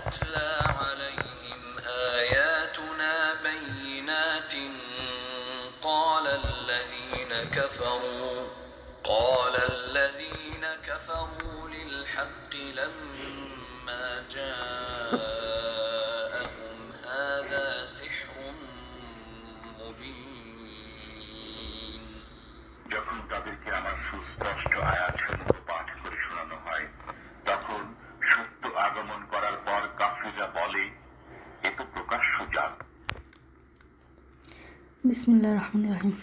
تتلى عليهم آياتنا بينات قال الذين كفروا للحق لما جاءهم هذا سحر مبين যখন তাদেরকে আমার সুস্পষ্ট আয়াতসমূহ পাঠ করে শোনানো হয় তখন সত্য আগমন করার পর কাফিররা বলে এ তো প্রকাশ্য জাল। বিসমিল্লাহির রহমানির রহিম।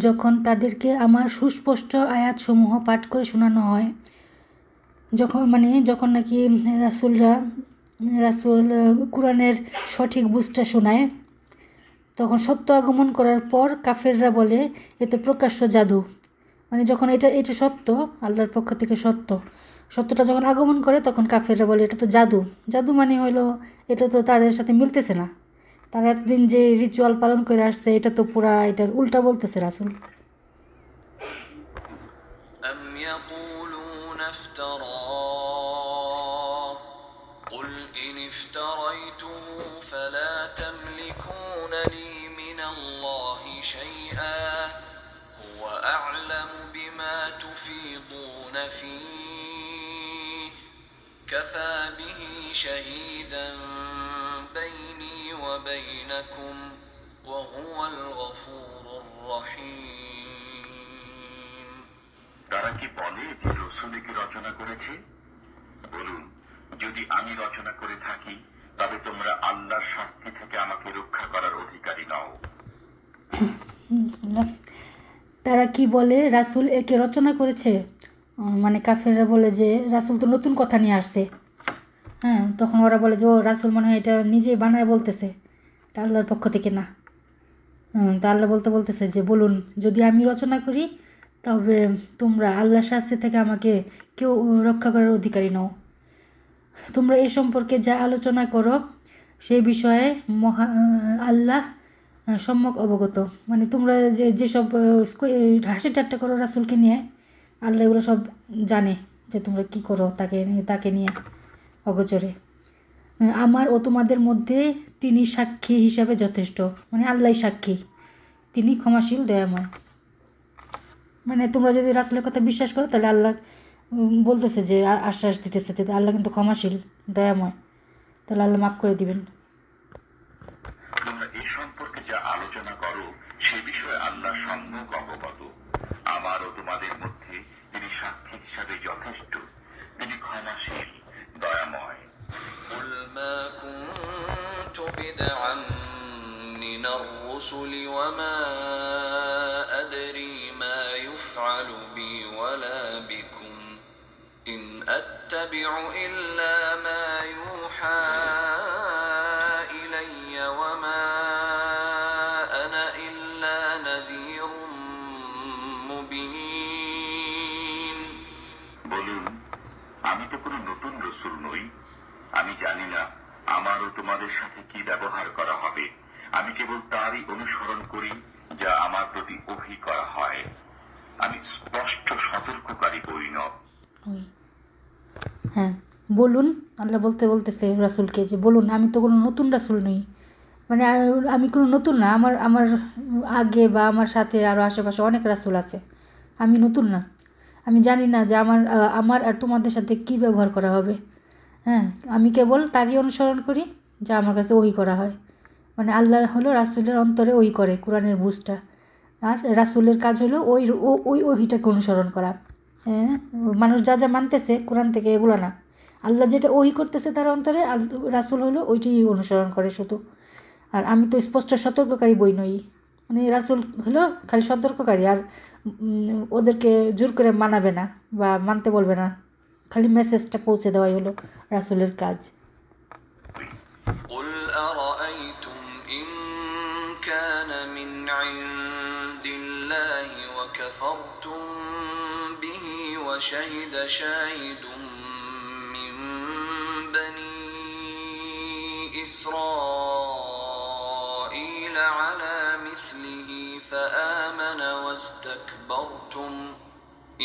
যখন তাদেরকে আমার সুস্পষ্ট আয়াতসমূহ পাঠ করে শোনানো হয়, যখন নাকি রাসূল কোরআনের সঠিক বুঝটা শোনায়, তখন সত্য আগমন করার পর কাফেররা বলে এতে প্রকাশ্য জাদু। যখন এটা সত্য, আল্লাহর পক্ষ থেকে সত্যটা যখন আগমন করে তখন কাফেররা বলে এটা তো জাদু। জাদু হলো এটা তো তাদের সাথে মিলতেছে না। তারা এতদিন যে রিচুয়াল পালন করে আসছে এটা তো পুরা এটার উল্টা বলতেছে রাসূল। أم يقولون افتراه قل إن افتريته فلا تملكون لي من الله شيئا هو أعلم بما تفيضون فيه كفى به شهيدا بيني وبينكم وهو الغفور الرحيم তারা কি বলে যে রাসূল কি রচনা করেছে? বলুন, যদি আমি রচনা করে থাকি তবে তোমরা আল্লাহর শাস্তি থেকে আমাকে রক্ষা করার অধিকারী নও। বিসমিল্লাহ। তারা কি বলে রাসূল একে রচনা করেছে? কাফেররা বলে যে রাসূল তো নতুন কথা নিয়ে আসছে। তখন ওরা বলে যে ও রাসূল মনে হয় এটা নিজেই বানায় বলতেছে, এটা আল্লাহর পক্ষ থেকে না। তা আল্লাহ বলতেছে যে বলুন, যদি আমি রচনা করি তবে তোমরা আল্লাহর শাস্তি থেকে আমাকে কেউ রক্ষা করার অধিকারী নও। তোমরা এ সম্পর্কে যা আলোচনা করো সেই বিষয়ে আল্লাহ সম্যক অবগত। তোমরা যেসব হাসি ঠাট্টা করো রাসূলকে নিয়ে, আল্লাহ এগুলো সব জানে যে তোমরা কি করো তাকে নিয়ে অগোচরে। আমার ও তোমাদের মধ্যে তিনি সাক্ষী হিসাবে যথেষ্ট। আল্লাহই সাক্ষী, তিনি ক্ষমাশীল দয়াময়। তোমরা যদি রাসূলের কথা বিশ্বাস করো তাহলে আল্লাহ বলতেছে যে আশ্বাস দিতেছে যে আল্লাহ কিন্তু ক্ষমাশীল দয়াময়, তাহলে আল্লাহ মাফ করে দিবেন। তোমরা এই সম্পর্কে যা আলোচনা করো সে বিষয়ে আল্লাহ সম্যক অবগত। আমার ও তোমাদের মধ্যে তিনি সাক্ষী হিসাবে যথেষ্ট, তিনি ক্ষমাশীল দয়াময়। قل ما كنت بدعا من الرسل وما أدري ما يفعل بي ولا بكم إن أتبع إلا ما يوحى إلي وما أنا إلا نذير مبين বলুন, আমি তো কোনো নতুন রাসূল নই। আমি জানি না আমার ও তোমাদের সাথে কি ব্যবহার করা হবে। আমি কেবল তারই অনুসরণ করি যা আমার প্রতি ওহী করা হয়। আমি স্পষ্ট সতর্ককারী বই নয়। বলুন, আল্লাহ বলতেছে রাসূলকে যে বলুন, আমি তো কোনো নতুন রাসূল নই। আমি কোনো নতুন না। আমার আগে বা আমার সাথে আরও আশেপাশে অনেক রাসূল আছে, আমি নতুন না। আমি জানি না যে আমার আর তোমাদের সাথে কি ব্যবহার করা হবে। আমি কেবল তারই অনুসরণ করি যা আমার কাছে ওহী করা হয়। আল্লাহ হলো রাসূলের অন্তরে ওহী করে কোরআনের বুঝটা, আর রাসূলের কাজ হলো ওই ওহীটাকে অনুসরণ করা। মানুষ যা যা মানতেছে কোরআন থেকে এগুলো না, আল্লাহ যেটা ওহী করতেছে তার অন্তরে রাসূল হলো ওইটাই অনুসরণ করে শুধু। আর আমি তো স্পষ্ট সতর্ককারী বই নই। রাসূল হলো খালি সতর্ককারী, আর ওদেরকে জোর করে মানাবে না বা মানতে বলবে না, খালি মেসেজটা পৌঁছে দেওয়াই হলো রাসূলের কাজ। قل أرأيتم إن كان من عند الله وكفرتم به وشهد شاهد من بني إسرائيل على مثله فآمن واستكبرتم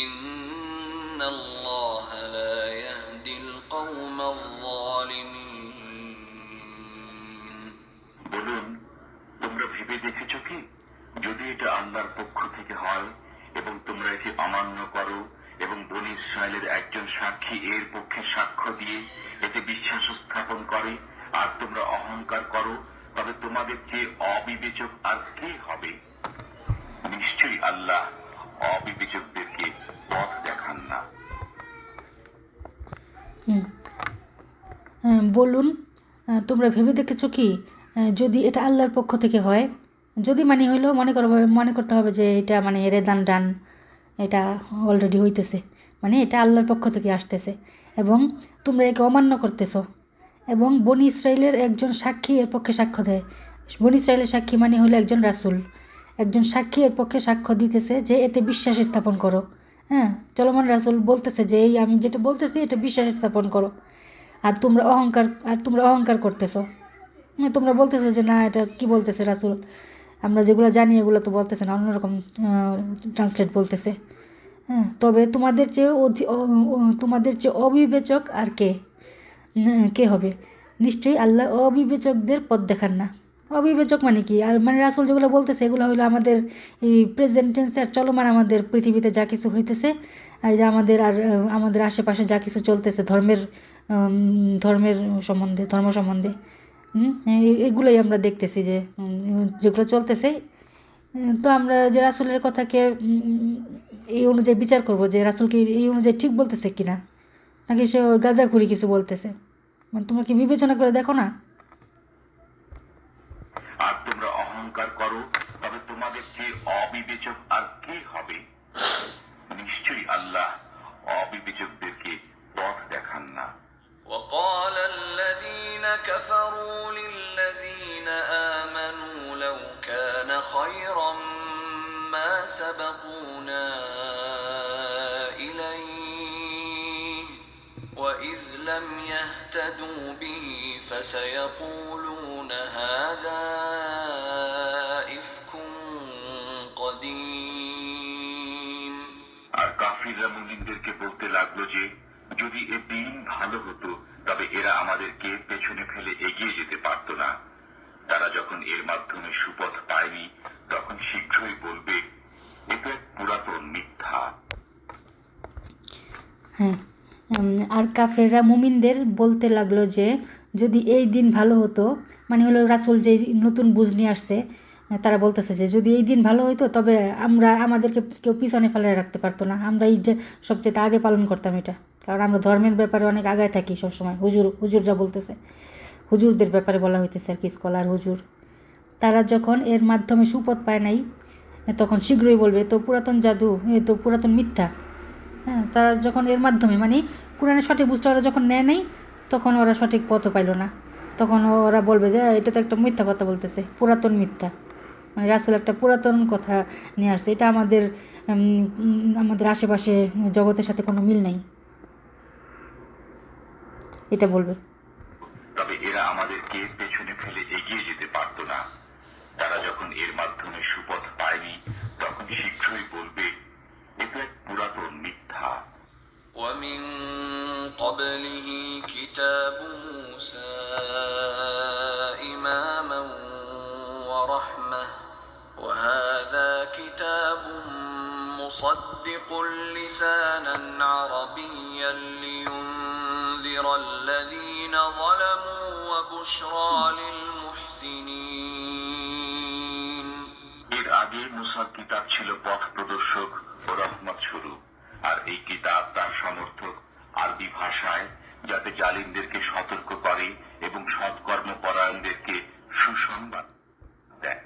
إن الله لا يهدي القوم القوم الظالمين বলুন, তোমরা ভেবে দেখেছো কি, যদি এটা আল্লাহর পক্ষ থেকে হয় এবং তোমরা এটি অমান্য করো এবং বনী ইসরায়েলের একজন সাক্ষী এর পক্ষে সাক্ষ্য দিয়ে এতে বিশ্বাস স্থাপন করে, আর তোমরা অহংকার করো, তবে তোমাদের চেয়ে অবিবেচক আর কে হবে? নিশ্চয়ই আল্লাহ অবিবেচকদেরকে পথ দেখান না। বলুন, তোমরা ভেবে দেখেছো কি, যদি এটা আল্লাহর পক্ষ থেকে হয়, যদি মানে হইলেও মনে করতে হবে যে এটা মানে রেদান ডান, এটা অলরেডি হইতেছে, মানে এটা আল্লাহর পক্ষ থেকে আসতেছে এবং তোমরা একে অমান্য করতেছো এবং বনী ইসরায়েলের একজন সাক্ষী এর পক্ষে সাক্ষ্য দেয়। বনী ইসরায়েলের সাক্ষী মানে হলো একজন রাসূল, একজন সাক্ষী এর পক্ষে সাক্ষ্য দিতেছে যে এতে বিশ্বাস স্থাপন করো। হ্যাঁ, চলমান রাসূল বলতেছে যে এই আমি যেটা বলতেছি এটা বিশ্বাস স্থাপন করো, আর তোমরা অহংকার করতেছো। তোমরা বলতেছো যে না, এটা কি বলতেছে রাসূল, আমরা যেগুলো জানি এগুলো তো বলতেছে না, অন্যরকম ট্রান্সলেট বলতেছে। হ্যাঁ, তবে তোমাদের চেয়ে অবিবেচক আর কে হবে? নিশ্চয়ই আল্লাহ অবিবেচকদের পথ দেখান না। অবিবেচক মানে কি? আর মানে রাসূল যেগুলো বলতেছে এগুলো হলো আমাদের এই প্রেজেন্ট টেন্সে আর চলমান আমাদের পৃথিবীতে যা কিছু হইতেছে, আর যে আমাদের আশেপাশে যা কিছু চলতেছে ধর্ম সম্বন্ধে এগুলোই আমরা দেখতেছি যে যেগুলো চলতেছে। তো আমরা যে রাসূলের কথাকে এই অনুযায়ী বিচার করব যে রাসূল কি এই অনুযায়ী ঠিক বলতেছে কিনা, নাকি সে গাঁজাখুরি কিছু বলতেছে। মানে তোমরা কি বিবেচনা করে দেখো না? আর তোমরা অহংকার করো, তবে তোমাদের চেয়ে অবিবেচক আর কে হবে? নিশ্চয়ই আল্লাহ অবিবেচকদেরকে পথ দেখান না। وقال الذين كفروا للذين آمنوا لو كان خيرا ما سبقونا إليه وإذ لم يهتدوا به فسيقولون هذا إفك قديم আর কাফিররা মুমিনদেরকে বলতে লাগলো যে যদি এ দিন ভালো হতো তবে এরা আমাদেরকে পেছনে ফেলে এগিয়ে যেতে পারত না। তারা যখন এর মাধ্যমে সুপথ পায়নি তখন শীঘ্রই বলবে এটা এক পুরাতন মিথ্যা। হ্যাঁ, আর কাফেররা মুমিনদের বলতে লাগলো যে যদি এই দিন ভালো হতো, মানে হলো রাসূল যে নতুন বুঝ নিয়ে আসছে, তারা বলতেছে যে যদি এই দিন ভালো হতো তবে আমাদেরকে কেউ পিছনে ফেলে রাখতে পারতো না, আমরা এই যে সবচেয়ে আগে পালন করতাম এটা, কারণ আমরা ধর্মের ব্যাপারে অনেক আগায় থাকি সবসময়। হুজুররা বলতেছে, হুজুরদের ব্যাপারে বলা হইতেছে আর কি, স্কলার হুজুর। তারা যখন এর মাধ্যমে সুপথ পায় নাই তখন শীঘ্রই বলবে তো পুরাতন জাদু, তো পুরাতন মিথ্যা। হ্যাঁ, তারা যখন এর মাধ্যমে মানে কোরআনের সঠিক বুঝটা ওরা যখন নেয় নাই তখন ওরা সঠিক পথও পাইল না, তখন ওরা বলবে যে এটা তো একটা মিথ্যা কথা বলতেছে, পুরাতন মিথ্যা। মানে রাসূল একটা পুরাতন কথা নিয়ে আসছে, এটা আমাদের আশেপাশে জগতের সাথে কোনো মিল নাই, এটা বলবে। তবে এরা আমাদেরকে পেছনে ফেলে এগিয়ে যেতে পারত না। তারা যখন এর মাধ্যমে সুপথ পায়নি তখন শীঘ্রই বলবে এটা এক পুরাতন মিথ্যা। ومن قبله كتاب موسى إماما ورحمة وهذا كتاب مصدق لسانا عربيا لينذر الذين ظلموا وبشرى للمحسنين এর আগে মুসার কিতাব ছিল পথ প্রদর্শক ও রহমত স্বরূপ, আর এই কিতাব তার সমর্থক আরবি ভাষায়, যাতে জালিমদেরকে সতর্ক করে এবং সৎকর্ম পরায়ণদেরকে সুসংবাদ দেয়।